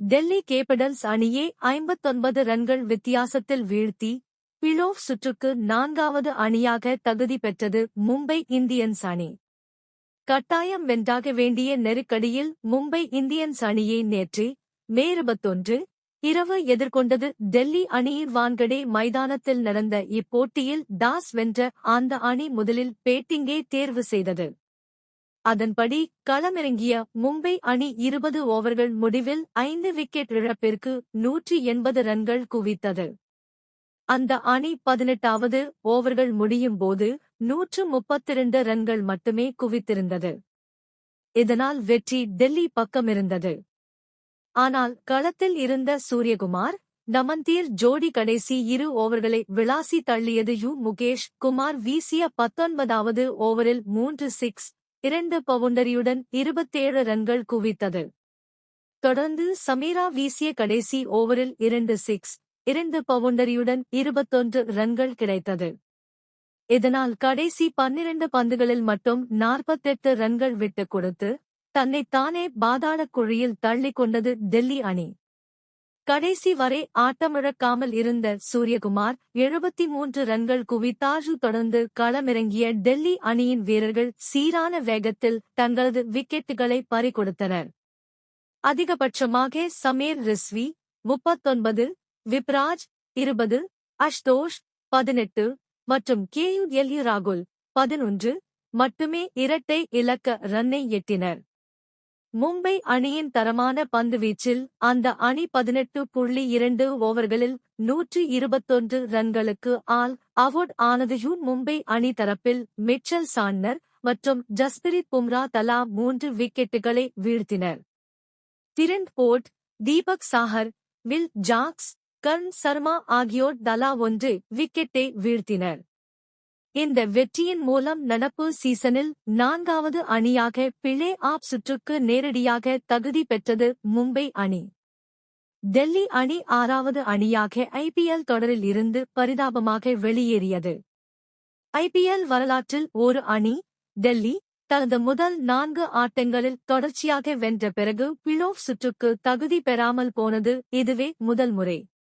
Delhi capitals அணியை 59 ரன்கள் வித்தியாசத்தில் வீழ்த்தி பிளே ஆஃப் சுற்றுக்கு 4வது அணியாக தகுதி பெற்றது மும்பை இந்தியன்ஸ் அணி. கட்டாயம் வென்றாக வேண்டிய நெருக்கடியில் மும்பை இந்தியன்ஸ் அணியை நேற்று மே 21 இரவு எதிர்கொண்டது. டெல்லி அணியின் வான்கடே மைதானத்தில் நடந்த இப்போட்டியில் டாஸ் வென்ற அந்த அணி முதலில் பேட்டிங்கை தேர்வு செய்தது. அதன்படி களமிறங்கிய மும்பை அணி 20 ஓவர்கள் முடிவில் 5 விக்கெட் இழப்பிற்கு 180 ரன்கள் குவித்தது. அந்த அணி 18வது ஓவர்கள் முடியும் போது 132 ரன்கள் மட்டுமே குவித்திருந்தது. இதனால் வெற்றி டெல்லி பக்கமிருந்தது. ஆனால் களத்தில் இருந்த சூரியகுமார் நமந்தீர் ஜோடி கடைசி 2 ஓவர்களை விளாசி தள்ளியது. முகேஷ் குமார் வீசிய 19வது ஓவரில் 3 சிக்ஸ் 2 பவுண்டரியுடன் 27 ரன்கள் குவித்தது. தொடர்ந்து சமீரா வீசிய கடைசி ஓவரில் 2 சிக்ஸ் 2 பவுண்டரியுடன் 21 ரன்கள் கிடைத்தது. இதனால் கடைசி 12 பந்துகளில் மட்டும் 48 ரன்கள் விட்டுக் கொடுத்து தன்னைத்தானே பாதாளக் குழியில் தள்ளிக் கொண்டது டெல்லி அணி. கடைசி வரை ஆட்டமிழக்காமல் இருந்த சூரியகுமார் 73 ரன்கள் குவித்தார். தொடர்ந்து களமிறங்கிய டெல்லி அணியின் வீரர்கள் சீரான வேகத்தில் தங்களது விக்கெட்டுகளை பறிகொடுத்தனர். அதிகபட்சமாக சமீர் ரிஸ்வி 39, விப்ராஜ் 20, அஷ்தோஷ் 18 மற்றும் ராகுல் 11 மட்டுமே இரட்டை இலக்க ரன்னை எட்டினர். மும்பை அணியின் தரமான பந்துவீச்சில் அந்த அணி 18.2 ஓவர்களில் 121 ரன்களுக்கு ஆல் அவுட் ஆனது. மும்பை அணி தரப்பில் மிச்சல் சாண்டனர் மற்றும் ஜஸ்பிரித் பும்ரா தலா 3 விக்கெட்டுகளை வீழ்த்தினர். Trent Boult, Deepak Chahar, Will Jacks, Karn Sharma ஆகியோர் தலா 1 விக்கெட்டை வீழ்த்தினர். இந்த வெற்றியின் மூலம் நடப்பு சீசனில் 4வது அணியாக பிளே ஆஃப் சுற்றுக்கு நேரடியாக தகுதி பெற்றது மும்பை அணி. டெல்லி அணி 6வது அணியாக IPL தொடரில் இருந்து பரிதாபமாக வெளியேறியது. IPL வரலாற்றில் ஒரு அணி, டெல்லி, தனது முதல் 4 ஆட்டங்களில் தொடர்ச்சியாக வென்ற பிறகு பிளே ஆஃப் சுற்றுக்கு தகுதி பெறாமல் போனது இதுவே முதல் முறை.